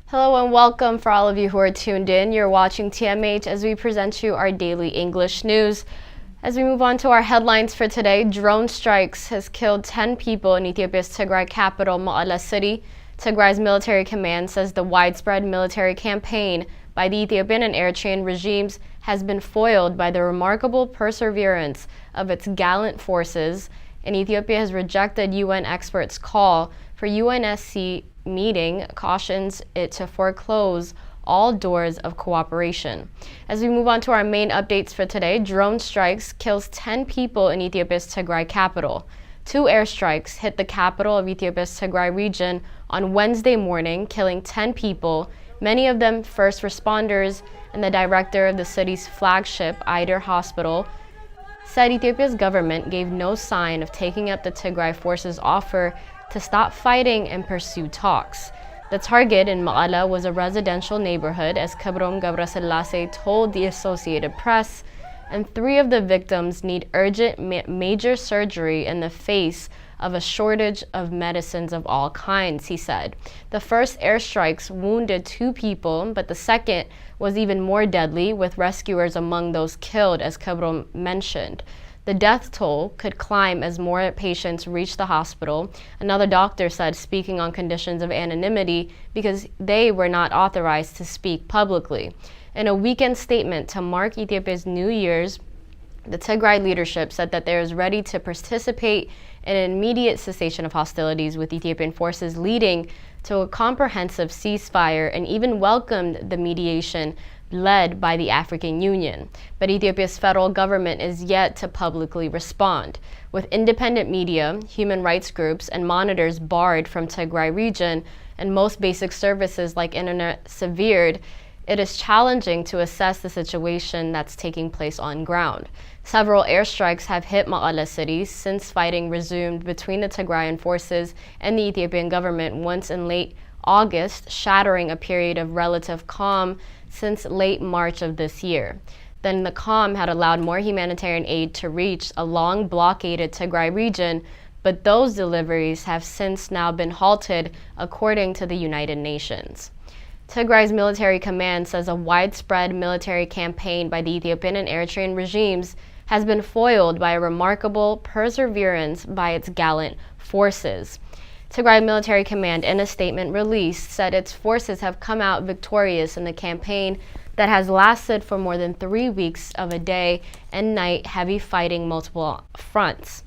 Hello and welcome for all of you who are tuned in. You're watching TMH as we present you our daily English news. As we move on to our headlines for today, drone strikes has killed 10 people in Ethiopia's Tigray capital, Mekelle City. Tigray's military command says the widespread military campaign by the Ethiopian and Eritrean regimes has been foiled by the remarkable perseverance of its gallant forces, and Ethiopia has rejected UN experts' call for UNSC meeting cautions it to foreclose all doors of cooperation. As we move on to our main updates for today, drone strikes kills 10 people in Ethiopia's Tigray capital. 2 airstrikes hit the capital of Ethiopia's Tigray region on Wednesday morning, killing 10 people, many of them first responders, and the director of the city's flagship Eider Hospital said Ethiopia's government gave no sign of taking up the Tigray forces' offer to stop fighting and pursue talks. The target in Mekelle was a residential neighborhood, as Kebrom ገብረስላሴ told the Associated Press, and 3 of the victims need urgent major surgery in the face of a shortage of medicines of all kinds, he said. The first airstrikes wounded 2 people, but the second was even more deadly, with rescuers among those killed, as Kebrom mentioned. The death toll could climb as more patients reached the hospital, another doctor said, speaking on conditions of anonymity because they were not authorized to speak publicly. In a weekend statement to mark Ethiopia's New Year's, the Tigray leadership said that they is ready to participate in an immediate cessation of hostilities with Ethiopian forces, leading to a comprehensive ceasefire, and even welcomed the mediation led by the African Union. But Ethiopia's federal government is yet to publicly respond. With independent media, human rights groups, and monitors barred from Tigray region, and most basic services like internet severed, it is challenging to assess the situation that's taking place on ground. Several airstrikes have hit Mekelle City since fighting resumed between the Tigrayan forces and the Ethiopian government once in late August, shattering a period of relative calm since late March of this year. Then the calm had allowed more humanitarian aid to reach a long blockaded Tigray region, but those deliveries have since now been halted, according to the United Nations. Tigray's military command says a widespread military campaign by the Ethiopian and Eritrean regimes has been foiled by a remarkable perseverance by its gallant forces. Tigray Military Command, in a statement released, said its forces have come out victorious in the campaign that has lasted for more than 3 weeks of a day and night heavy fighting multiple fronts.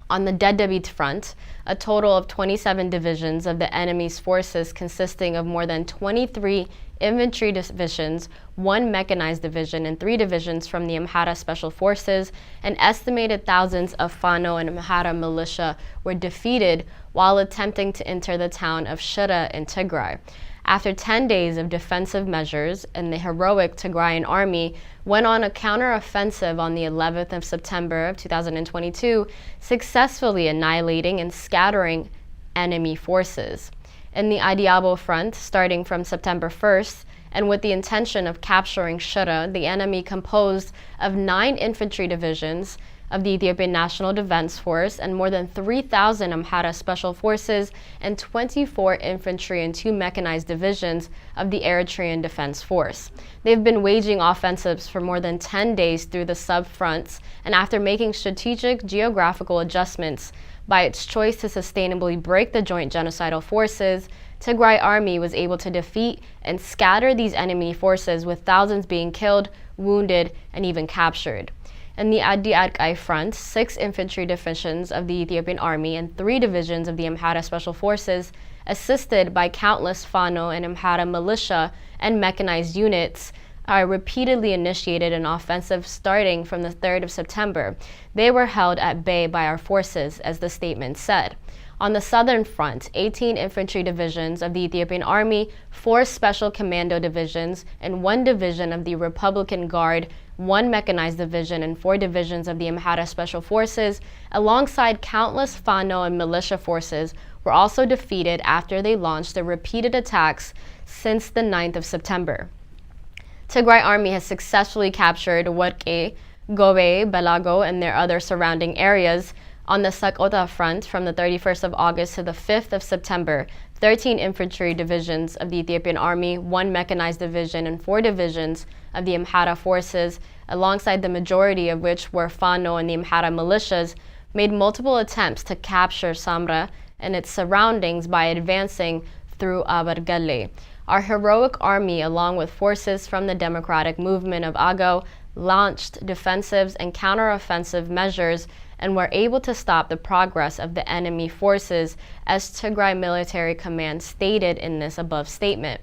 On the Deadbeat front, a total of 27 divisions of the enemy's forces consisting of more than 23 infantry divisions, 1 mechanized division, and 3 divisions from the Amhara Special Forces, and estimated thousands of Fano and Amhara militia were defeated while attempting to enter the town of Shira in Tigray. After 10 days of defensive measures, and the heroic Tigrayan army went on a counter-offensive on the 11th of September of 2022, successfully annihilating and scattering enemy forces. In the Adiabo front, starting from September 1st, and with the intention of capturing Shira, the enemy, composed of 9 infantry divisions of the Ethiopian National Defense Force and more than 3,000 Amhara Special Forces and 24 infantry and 2 mechanized divisions of the Eritrean Defense Force. They've been waging offensives for more than 10 days through the sub-fronts, and after making strategic geographical adjustments by its choice to sustainably break the joint genocidal forces, Tigray army was able to defeat and scatter these enemy forces, with thousands being killed, wounded, and even captured. In the Adi front, 6 infantry divisions of the Ethiopian army and 3 divisions of the Amhara Special Forces, assisted by countless Fano and Amhara militia and mechanized units, repeatedly initiated an offensive starting from the 3rd of September. They were held at bay by our forces, as the statement said. On the southern front, 18 infantry divisions of the Ethiopian Army, 4 special commando divisions, and 1 division of the Republican Guard, 1 mechanized division, and 4 divisions of the Amhara Special Forces, alongside countless Fano and militia forces, were also defeated after they launched their repeated attacks since the 9th of September. Tigray army has successfully captured Warqe, Gobe, Belago, and their other surrounding areas. On the Sakota front, from the 31st of August to the 5th of September, 13 infantry divisions of the Ethiopian army, 1 mechanized division, and 4 divisions of the Amhara forces, alongside the majority of which were Fano and the Amhara militias, made multiple attempts to capture Samra and its surroundings by advancing through Abargalle. Our heroic army, along with forces from the democratic movement of Ago, launched defensive and counteroffensive measures and were able to stop the progress of the enemy forces, as Tigray Military Command stated in this above statement.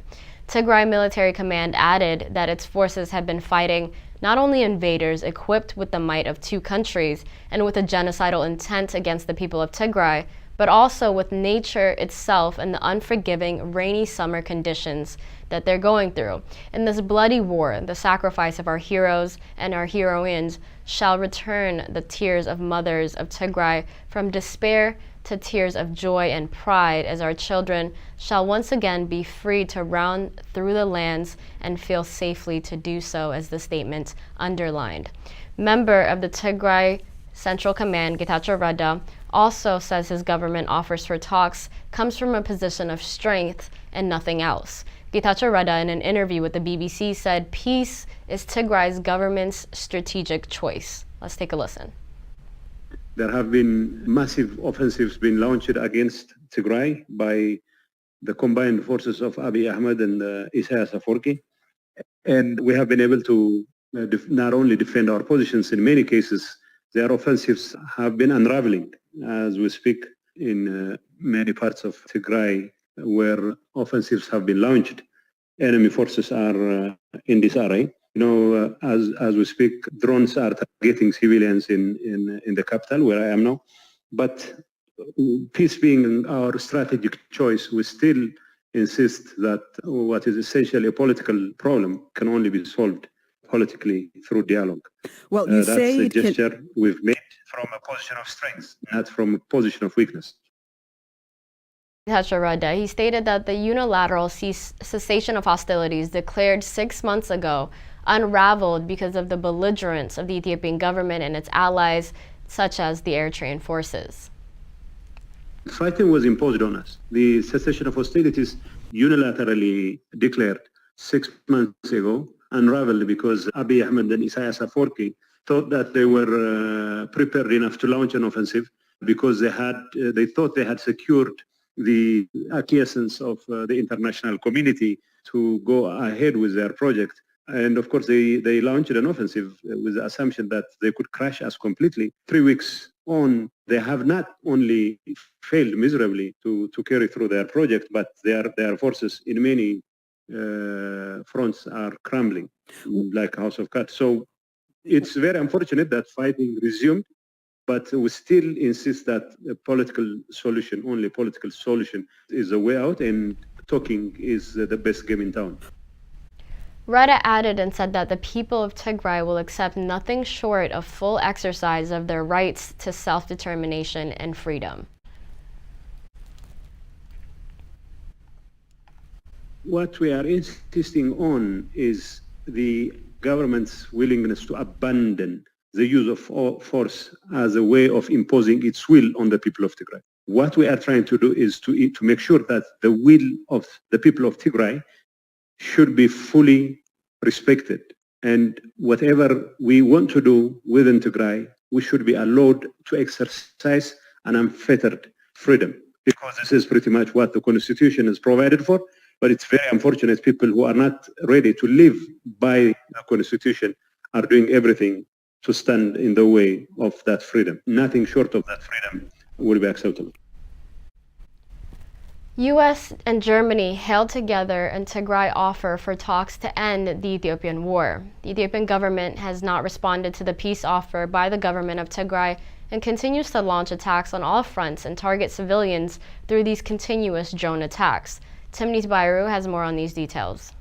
Tigray Military Command added that its forces had been fighting not only invaders equipped with the might of 2 countries and with a genocidal intent against the people of Tigray, but also with nature itself and the unforgiving rainy summer conditions that they're going through. In this bloody war, the sacrifice of our heroes and our heroines shall return the tears of mothers of Tigray from despair to tears of joy and pride, as our children shall once again be free to run through the lands and feel safely to do so, as the statement underlined. Member of the Tigray Central Command, Getachew Reda, also says his government offers for talks comes from a position of strength and nothing else. Getachew Reda, in an interview with the BBC, said peace is Tigray's government's strategic choice. Let's take a listen. There have been massive offensives being launched against Tigray by the combined forces of Abiy Ahmed and Isaias Afwerki. And we have been able to not only defend our positions, in many cases, their offensives have been unraveling as we speak in many parts of Tigray where offensives have been launched. Enemy forces are in disarray. As we speak, drones are targeting civilians in the capital where I am now. But peace being our strategic choice, we still insist that what is essentially a political problem can only be solved politically through dialogue. Well, you that's a gesture we've made from a position of strength, not from a position of weakness. Getachew Reda, he stated that the unilateral cessation of hostilities declared 6 months ago unraveled because of the belligerence of the Ethiopian government and its allies, such as the Eritrean forces. Fighting was imposed on us. The cessation of hostilities unilaterally declared 6 months ago unraveled because Abiy Ahmed and Isaias Afwerki thought that they were prepared enough to launch an offensive because they thought they had secured the acquiescence of the international community to go ahead with their project. And of course, they launched an offensive with the assumption that they could crash us completely. 3 weeks on, they have not only failed miserably to carry through their project, but their forces in many fronts are crumbling like a house of cards. So it's very unfortunate that fighting resumed, but we still insist that a political solution, only political solution, is the way out, and talking is the best game in town. Reda added and said that the people of Tigray will accept nothing short of full exercise of their rights to self-determination and freedom. What we are insisting on is the government's willingness to abandon the use of force as a way of imposing its will on the people of Tigray. What we are trying to do is to make sure that the will of the people of Tigray should be fully respected. And whatever we want to do within Tigray, we should be allowed to exercise an unfettered freedom, because this is pretty much what the Constitution is provided for. But it's very unfortunate people who are not ready to live by the Constitution are doing everything to stand in the way of that freedom. Nothing short of that freedom will be acceptable. U.S. and Germany held together in Tigray offer for talks to end the Ethiopian war. The Ethiopian government has not responded to the peace offer by the government of Tigray and continues to launch attacks on all fronts and target civilians through these continuous drone attacks. Timnit Bayru has more on these details.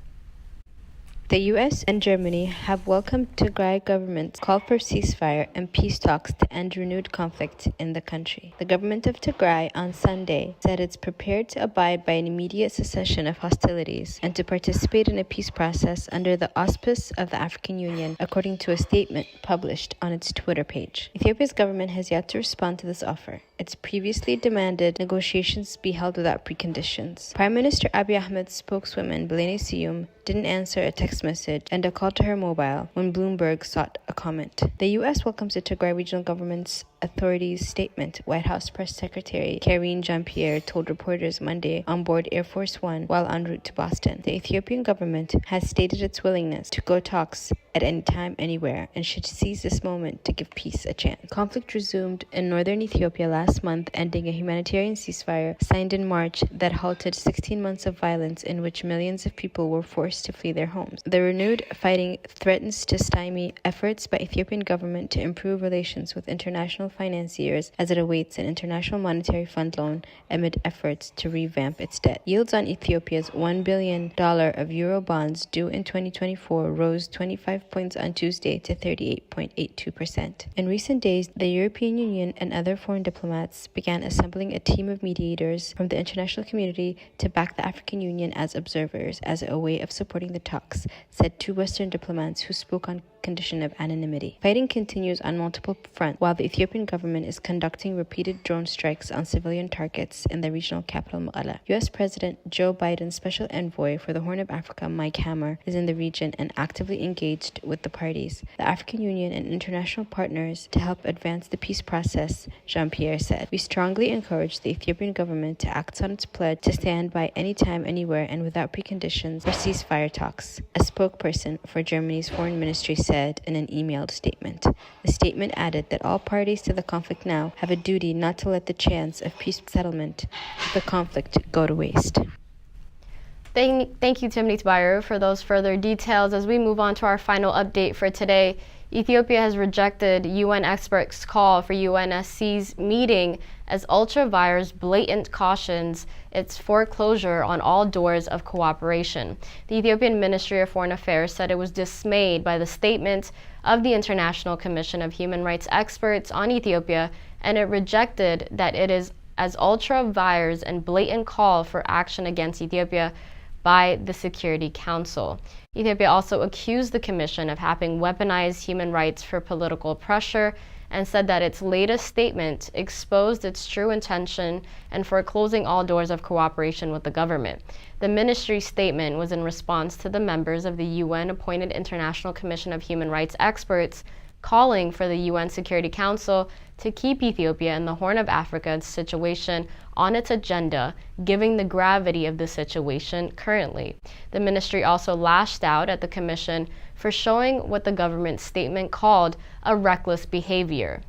The US and Germany have welcomed Tigray government's call for ceasefire and peace talks to end renewed conflict in the country. The government of Tigray on Sunday said it's prepared to abide by an immediate cessation of hostilities and to participate in a peace process under the auspice of the African Union, according to a statement published on its Twitter page. Ethiopia's government has yet to respond to this offer. It's previously demanded negotiations be held without preconditions. Prime Minister Abiy Ahmed's spokeswoman, Belene Siyum, didn't answer a text message and a call to her mobile when Bloomberg sought a comment. The U.S. welcomes the Tigray Regional Government's authorities' statement, White House Press Secretary Karine Jean-Pierre told reporters Monday on board Air Force One while en route to Boston. The Ethiopian government has stated its willingness to go talks at any time, anywhere, and should seize this moment to give peace a chance. Conflict resumed in northern Ethiopia last month, ending a humanitarian ceasefire signed in March that halted 16 months of violence in which millions of people were forced to flee their homes. The renewed fighting threatens to stymie efforts by Ethiopian government to improve relations with international financiers as it awaits an International Monetary Fund loan amid efforts to revamp its debt. Yields on Ethiopia's $1 billion of euro bonds due in 2024 rose 25 points on Tuesday to 38.82%. In recent days, the European Union and other foreign diplomats began assembling a team of mediators from the international community to back the African Union as observers as a way of supporting the talks, said two Western diplomats who spoke on condition of anonymity. Fighting continues on multiple fronts while the Ethiopian government is conducting repeated drone strikes on civilian targets in the regional capital Mekelle. U.S. President Joe Biden's special envoy for the Horn of Africa, Mike Hammer, is in the region and actively engaged with the parties, the African Union and international partners to help advance the peace process, Jean-Pierre said. We strongly encourage the Ethiopian government to act on its pledge to stand by anytime, anywhere, and without preconditions for ceasefire talks, a spokesperson for Germany's foreign ministry said in an emailed statement. The statement added that all parties to the conflict now have a duty not to let the chance of peace settlement of the conflict go to waste. Thank you, Timnit Bayer, for those further details. As we move on to our final update for today, Ethiopia has rejected UN experts' call for UNSC's meeting as ultra-vires blatant cautions its foreclosure on all doors of cooperation. The Ethiopian Ministry of Foreign Affairs said it was dismayed by the statement of the International Commission of Human Rights Experts on Ethiopia, and it rejected that it is as ultra-vires and blatant call for action against Ethiopia by the Security Council. Ethiopia also accused the Commission of having weaponized human rights for political pressure and said that its latest statement exposed its true intention and foreclosing all doors of cooperation with the government. The ministry's statement was in response to the members of the UN-appointed International Commission of Human Rights Experts calling for the UN Security Council to keep Ethiopia and the Horn of Africa's situation on its agenda, given the gravity of the situation currently. The ministry also lashed out at the Commission for showing what the government statement called a reckless behavior.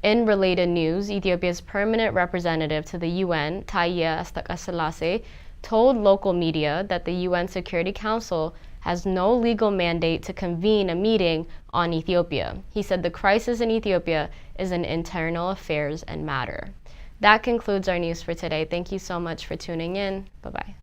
In related news, Ethiopia's permanent representative to the UN, Taye Asqeselase, told local media that the UN Security Council has no legal mandate to convene a meeting on Ethiopia. He said the crisis in Ethiopia is an internal affairs and matter. That concludes our news for today. Thank you so much for tuning in. Bye-bye.